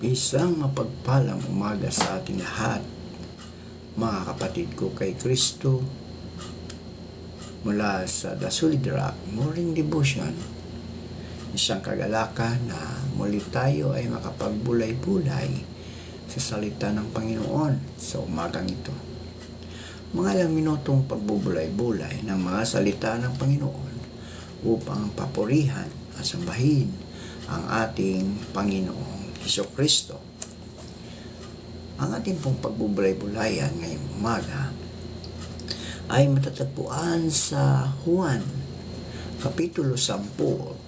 Isang mapagpalang umaga sa ating lahat, mga kapatid ko kay Kristo, mula sa The Solid Rock Morning Devotion. Isang kagalakan na muli tayo ay makapagbulay-bulay sa salita ng Panginoon sa umagang ito. Mga ilang minutong pagbubulay-bulay ng mga salita ng Panginoon upang papurihan at sambahin ang ating Panginoong Jesucristo. Ang ating pong pagbubulay-bulayan ngayong umaga ay matatagpuan sa Juan, Kapitulo 10,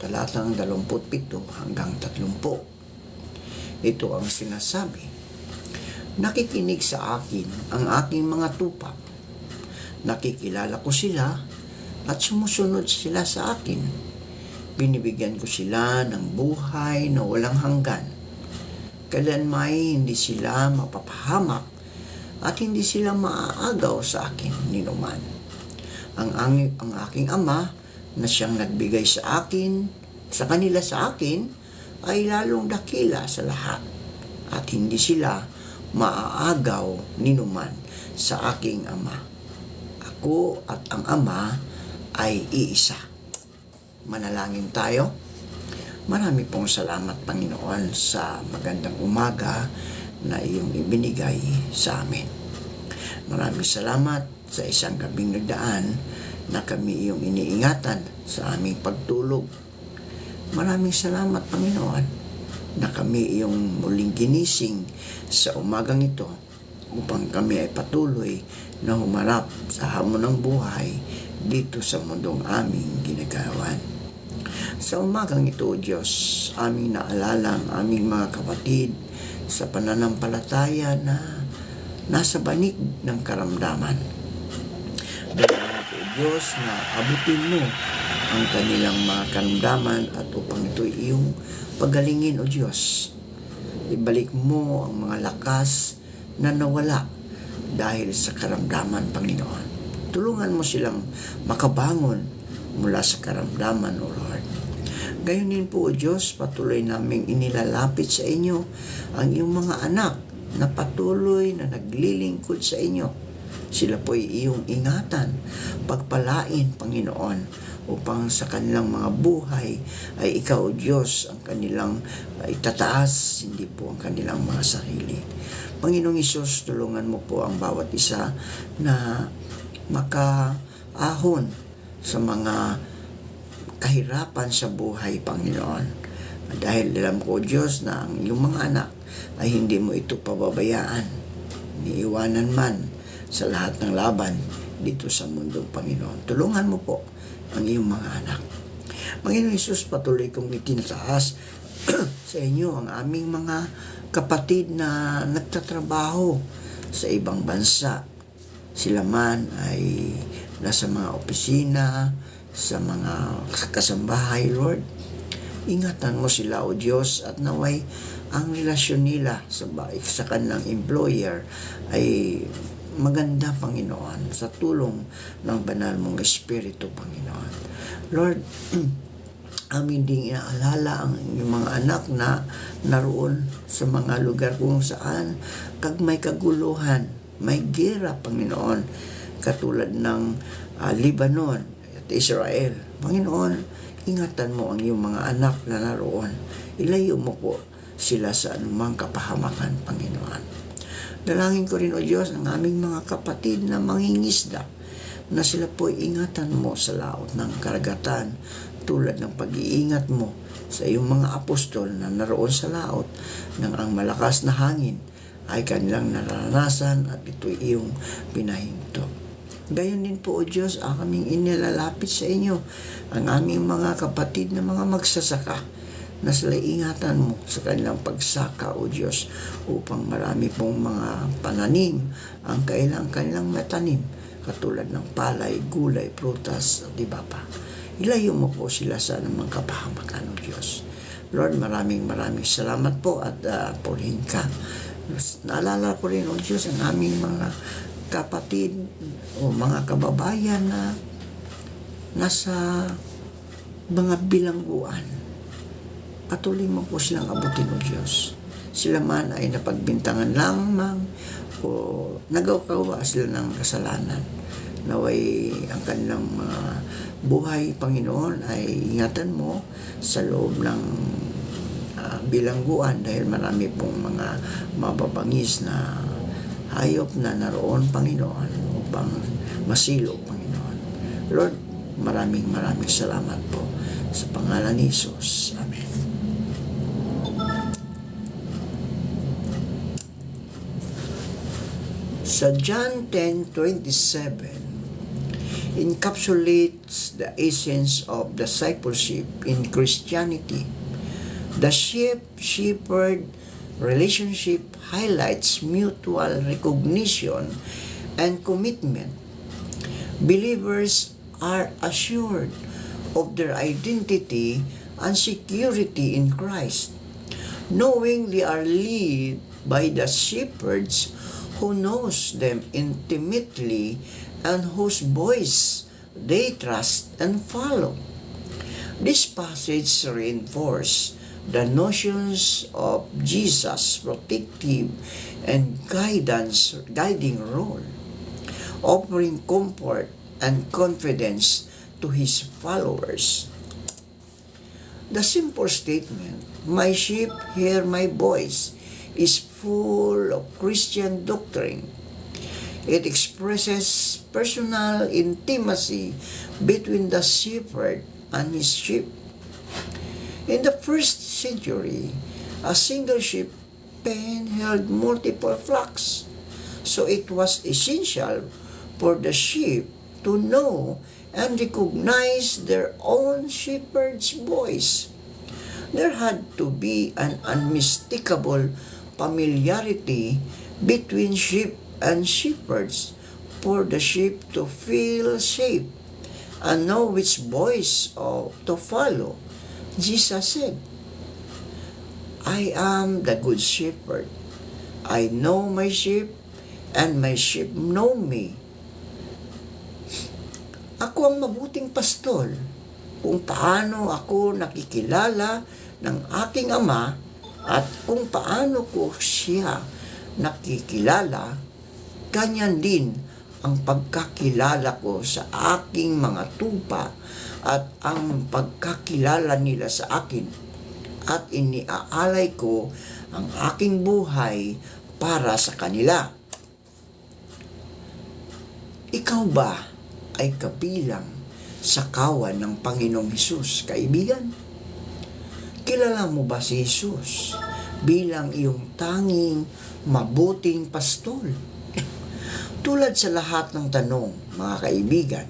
talatang 27 hanggang 30. Ito ang sinasabi: nakikinig sa akin ang aking mga tupa. Nakikilala ko sila at sumusunod sila sa akin. Binibigyan ko sila ng buhay na walang hanggan. Kailanmay hindi sila mapapahamak at hindi sila maaagaw sa akin ninuman. Ang aking Ama na siyang nagbigay sa kanila sa akin, ay lalong dakila sa lahat at hindi sila maaagaw ninuman sa aking Ama. Ako at ang Ama ay iisa. Manalangin tayo. Marami pong salamat, Panginoon, sa magandang umaga na iyong ibinigay sa amin. Maraming salamat sa isang gabing nagdaan na kami iyong iniingatan sa aming pagtulog. Maraming salamat, Panginoon, na kami iyong muling ginising sa umagang ito upang kami ay patuloy na humarap sa hamon ng buhay dito sa mundong aming ginagawan. Sa umagang ito, Diyos, aming naalala ang aming mga kapatid sa pananampalataya na nasa banig ng karamdaman. Dalangin ko, Diyos, na abutin mo ang kanilang mga karamdaman at upang ito iyong pagalingin, O Diyos. Ibalik mo ang mga lakas na nawala dahil sa karamdaman, Panginoon. Tulungan mo silang makabangon mula sa karamdaman, O Lord. Gayon din po, O Diyos, patuloy naming inilalapit sa inyo ang iyong mga anak na patuloy na naglilingkod sa inyo. Sila po ay iyong ingatan, pagpalain, Panginoon, upang sa kanilang mga buhay ay ikaw, O Diyos, ang kanilang itataas, hindi po ang kanilang mga sarili. Panginoong Hesus, tulungan mo po ang bawat isa na makaahon sa mga kahirapan sa buhay, Panginoon. Dahil alam ko, Diyos, na ang iyong mga anak ay hindi mo ito pababayaan, niiwanan man sa lahat ng laban dito sa mundong, Panginoon. Tulungan mo po ang iyong mga anak. Panginoon Hesus, patuloy kong itinataas sa inyo ang aming mga kapatid na nagtatrabaho sa ibang bansa. Sila man ay nasa mga opisina, sa mga kasambahay, Lord. Ingatan mo sila, O Diyos, at naway ang relasyon nila sa kanilang employer ay maganda, Panginoon, sa tulong ng banal mong Espiritu, Panginoon. Lord, amin ding inaalala ang inyong mga anak na naroon sa mga lugar kung saan may kaguluhan, may gera, Panginoon, katulad ng Lebanon, Israel. Panginoon, ingatan mo ang iyong mga anak na naroon. Ilayo mo po sila sa anumang kapahamakan, Panginoon. Dalangin ko rin, O Diyos, ang aming mga kapatid na mangingisda, na sila po ingatan mo sa laot ng karagatan, tulad ng pag-iingat mo sa iyong mga apostol na naroon sa laot ng ang malakas na hangin ay kanilang naranasan at ito'y iyong pinahinto. Gayon din po, O Diyos, aming inilalapit sa inyo ang aming mga kapatid na mga magsasaka na sila ingatan mo sa kanilang pagsaka, O Diyos, upang marami pong mga pananim ang kanilang matanim, katulad ng palay, gulay, prutas, at iba pa. Ilayo mo po sila sa anumang kapahamakan, O Diyos. Lord, maraming salamat po at purihin ka. Naalala ko rin, O Diyos, ang aming mga kapatid o mga kababayan na nasa mga bilangguan. Patuloy mo po silang abutin, O Diyos. sila man ay napagbintangan lamang o nagagawa sila ng kasalanan. Naway ang kanilang mga buhay, Panginoon, ay ingatan mo sa loob ng bilangguan dahil marami pong mga mababangis na hayop na naroon, Panginoon, upang masilo, Panginoon. Lord, maraming salamat po sa pangalan ni Jesus. Amen. Sa John 10:27 encapsulates the essence of discipleship in Christianity. The sheep-shepherd relationship highlights mutual recognition and commitment. Believers are assured of their identity and security in Christ, knowing they are led by the shepherds who knows them intimately and whose voice they trust and follow. This passage reinforces the notions of Jesus' protective and guiding role, offering comfort and confidence to his followers. The simple statement, "My sheep hear my voice," is full of Christian doctrine. It expresses personal intimacy between the shepherd and his sheep. In the first century, a single sheep pen held multiple flocks, so it was essential for the sheep to know and recognize their own shepherd's voice. There had to be an unmistakable familiarity between sheep and shepherds for the sheep to feel safe and know which voice to follow. Jesus said, "I am the good shepherd. I know my sheep and my sheep know me." Ako ang mabuting pastol. Kung paano ako nakikilala ng aking ama at kung paano ko siya nakikilala, ganyan din ang pagkakilala ko sa aking mga tupa at ang pagkakilala nila sa akin, at iniaalay ko ang aking buhay para sa kanila. Ikaw ba ay kabilang sa kawan ng Panginoong Hesus, kaibigan? Kilala mo ba si Hesus bilang iyong tanging mabuting pastol? Tulad sa lahat ng tanong, mga kaibigan,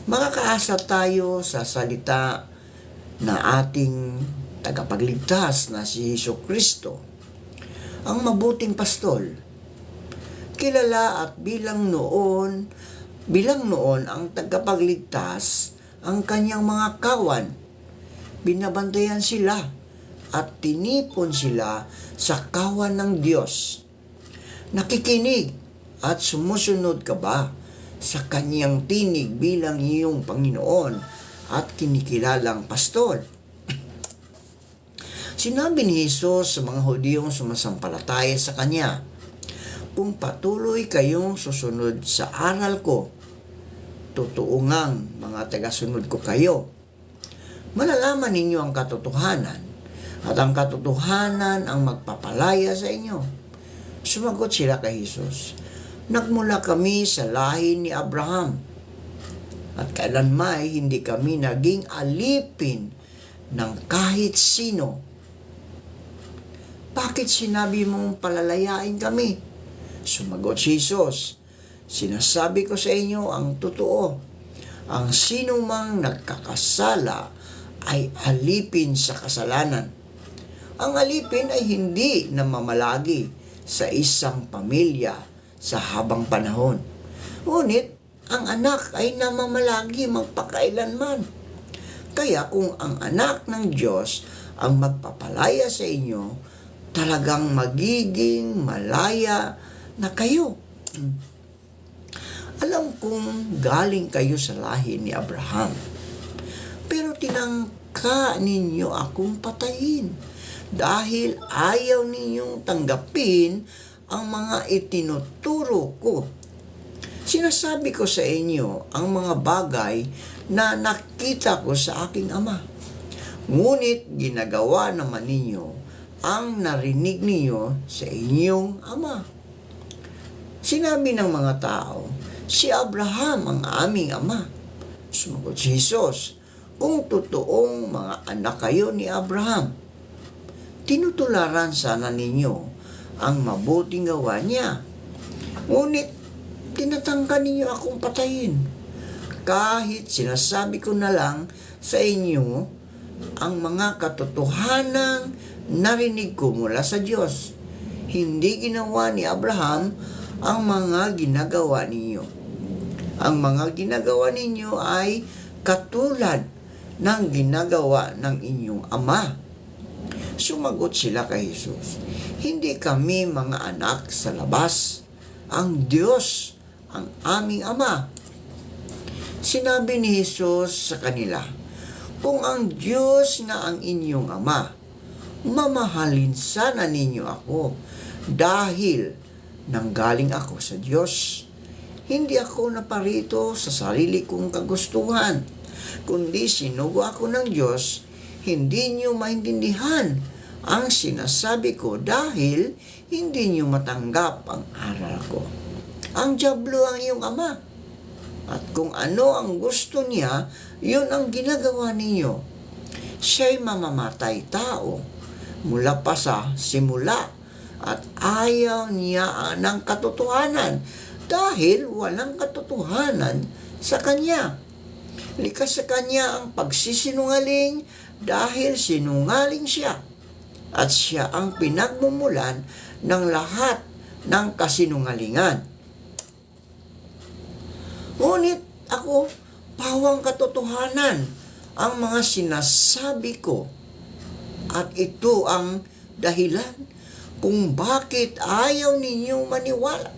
makakaasa tayo sa salita na ating tagapagligtas na si Jesucristo, ang mabuting pastol. Kilala at bilang noon ang tagapagligtas ang kanyang mga kawan. Binabantayan sila at tinipon sila sa kawan ng Diyos. Nakikinig at sumusunod ka ba sa kanyang tinig bilang iyong Panginoon at kinikilalang pastol? Sinabi ni Jesus sa mga Hudiyong sumasampalataya sa Kanya, "Kung patuloy kayong susunod sa aral ko, totoo ngang mga tagasunod ko kayo. Malalaman ninyo ang katotohanan, at ang katotohanan ang magpapalaya sa inyo." Sumagot sila kay Jesus, "Nagmula kami sa lahi ni Abraham, at kailanman hindi kami naging alipin ng kahit sino. Bakit sinabi mong palalayain kami?" Sumagot si Jesus, "Sinasabi ko sa inyo ang totoo. Ang sino mang nagkakasala ay alipin sa kasalanan. Ang alipin ay hindi namamalagi sa isang pamilya sa habang panahon. Ngunit ang anak ay namamalagi magpakailanman. Kaya kung ang anak ng Diyos ang magpapalaya sa inyo, talagang magiging malaya na kayo. Alam kong galing kayo sa lahi ni Abraham, pero ka ninyo akong patayin dahil ayaw ninyong tanggapin ang mga itinuturo ko. Sinasabi ko sa inyo ang mga bagay na nakita ko sa aking Ama. Ngunit ginagawa naman ninyo ang narinig ninyo sa inyong ama. Sinabi ng mga tao, si Abraham ang aming ama. Sumagot si Jesus, kung totoong mga anak kayo ni Abraham, tinutularan sana ninyo ang mabuting gawa niya. Ngunit tinatangka ninyo akong patayin. Kahit sinasabi ko na lang sa inyo ang mga katotohanang narinig ko mula sa Diyos. Hindi ginawa ni Abraham ang mga ginagawa ninyo. Ang mga ginagawa ninyo ay katulad ng ginagawa ng inyong ama. Sumagot sila kay Jesus, hindi kami mga anak sa labas. Ang Diyos ang aming ama. Sinabi ni Jesus sa kanila, kung ang Diyos na ang inyong ama, mamahalin sana ninyo ako dahil nanggaling ako sa Diyos. Hindi ako naparito sa sarili kong kagustuhan, kundi sinugo ako ng Diyos. Hindi niyo maintindihan ang sinasabi ko dahil hindi niyo matanggap ang aral ko. Ang dyablo ang iyong ama. At kung ano ang gusto niya, yun ang ginagawa ninyo. Siya'y mamamatay tao mula pa sa simula at ayaw niya ng katotohanan dahil walang katotohanan sa kanya. Likas sa kanya ang pagsisinungaling dahil sinungaling siya at siya ang pinagmumulan ng lahat ng kasinungalingan. Ngunit ako, pawang katotohanan ang mga sinasabi ko at ito ang dahilan kung bakit ayaw ninyong maniwala.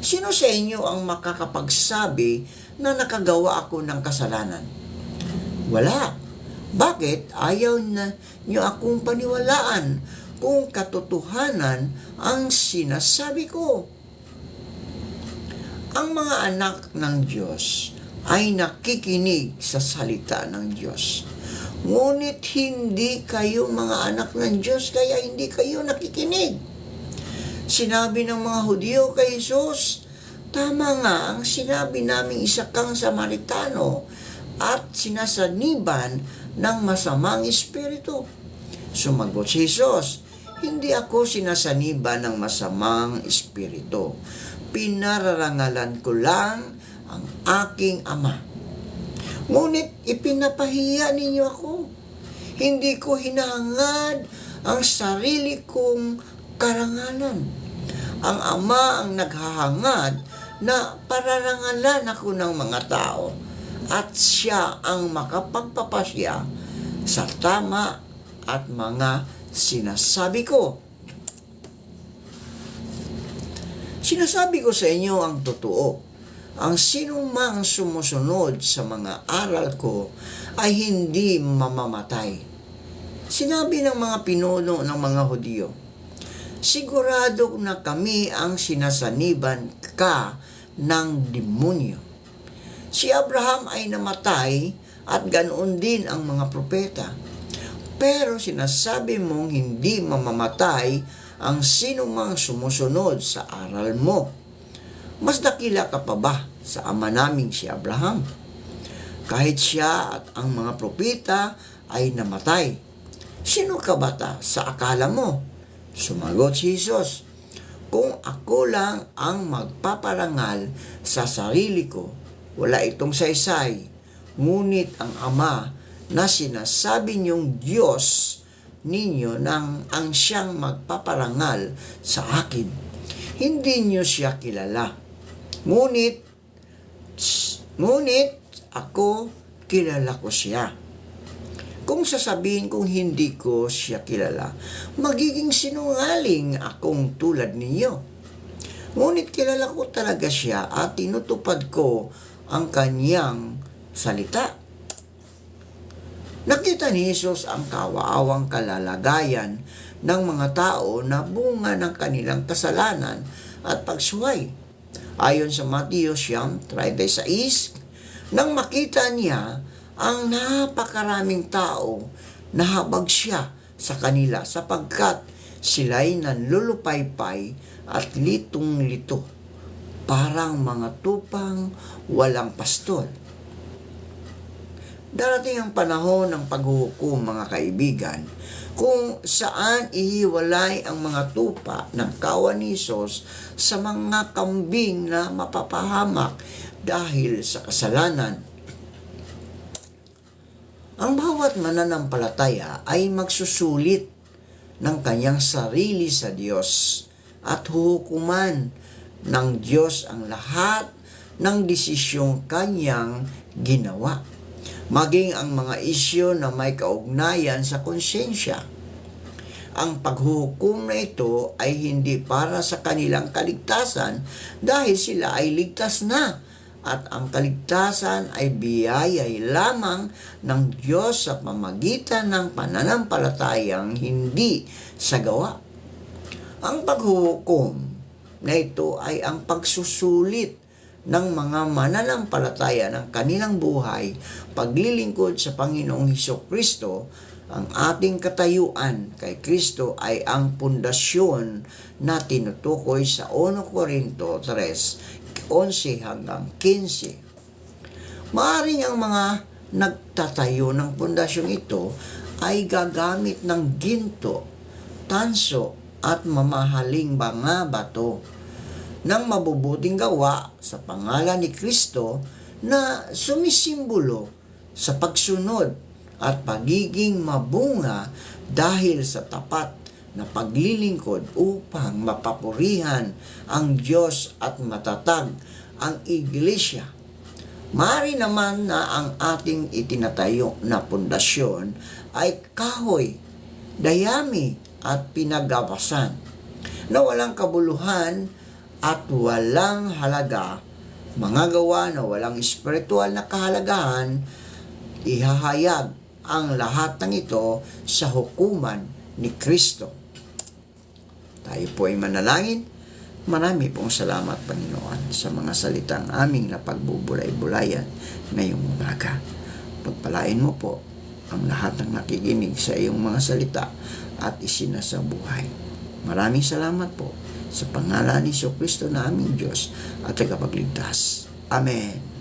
Sino sa inyo ang makakapagsabi na nakagawa ako ng kasalanan? Wala. Bakit ayaw na niyo akong paniwalaan kung katotohanan ang sinasabi ko? Ang mga anak ng Diyos ay nakikinig sa salita ng Diyos. Ngunit hindi kayo mga anak ng Diyos kaya hindi kayo nakikinig. Sinabi ng mga Hudyo kay Jesus, tama nga ang sinabi naming isa kang Samaritano at sinasaniban ng masamang espiritu. Sumagot si Jesus, hindi ako sinasaniban ng masamang espiritu. Pinararangalan ko lang ang aking ama. Ngunit ipinapahiya ninyo ako. Hindi ko hinahangad ang sarili kong karangalan. Ang ama ang naghahangad na pararangalan ako ng mga tao at siya ang makapagpapasya sa tama at mga sinasabi ko. Sinasabi ko sa inyo ang totoo. Ang sinumang sumusunod sa mga aral ko ay hindi mamamatay. Sinabi ng mga pinuno ng mga Hudyo, sigurado na kami ang sinasaniban ka ng demonyo. Si Abraham ay namatay at ganoon din ang mga propeta. Pero sinasabi mong hindi mamamatay ang sinumang sumusunod sa aral mo. Mas dakila ka pa ba sa ama naming si Abraham? Kahit siya at ang mga propeta ay namatay. Sino ka bata sa akala mo? Sumagot si Jesus, kung ako lang ang magpaparangal sa sarili ko, wala itong saysay. Ngunit ang Ama na sinasabi niyong Diyos ninyo nang ang siyang magpaparangal sa akin. Hindi niyo siya kilala. Ngunit ako kilala ko siya. Kung sasabihin kong hindi ko siya kilala, magiging sinungaling akong tulad ninyo. Ngunit kilala ko talaga siya at tinutupad ko ang kanyang salita. Nakita ni Jesus ang kawaawang kalalagayan ng mga tao na bunga ng kanilang kasalanan at pagsuway. Ayon sa Mateo 36, nang makita niya ang napakaraming tao, nahabag siya sa kanila sapagkat sila'y nanlulupaypay at litong-lito, parang mga tupang walang pastol. Darating ang panahon ng paghuhukom, mga kaibigan, kung saan ihiwalay ang mga tupa ng kawan ni Jesus sa mga kambing na mapapahamak dahil sa kasalanan. Ang bawat mananampalataya ay magsusulit ng kanyang sarili sa Diyos at huhukuman ng Diyos ang lahat ng desisyong kanyang ginawa, maging ang mga isyu na may kaugnayan sa konsyensya. Ang paghuhukom na ito ay hindi para sa kanilang kaligtasan dahil sila ay ligtas na, at ang kaligtasan ay biyayay lamang ng Diyos sa pamamagitan ng pananampalatayang hindi sa gawa. Ang paghuhukom na ito ay ang pagsusulit ng mga mananampalataya ng kanilang buhay, paglilingkod sa Panginoong Hesukristo. Ang ating katayuan kay Kristo ay ang pundasyon na tinutukoy sa 1 Corinto 3:11 hanggang 15. Maaring ang mga nagtatayo ng pundasyong ito ay gagamit ng ginto, tanso at mamahaling mga bato ng mabubuting gawa sa pangalan ni Kristo na sumisimbolo sa pagsunod at pagiging mabunga dahil sa tapat na paglilingkod upang mapapurihan ang Diyos at matatag ang iglesia. Maaari naman na ang ating itinatayo na pundasyon ay kahoy, dayami at pinagawasan na walang kabuluhan at walang halaga, mga gawa na walang espiritual na kahalagahan. Ihahayag ang lahat ng ito sa hukuman ni Kristo. Tayo po ay manalangin. Marami pong salamat, Panginoon, sa mga salitang aming napagbubulay-bulayan ngayong umaga. Pagpalain mo po ang lahat ng nakikinig sa iyong mga salita at isinasabuhay. Maraming salamat po sa pangalan ni Jesucristo na aming Diyos at tagapagligtas. Amen.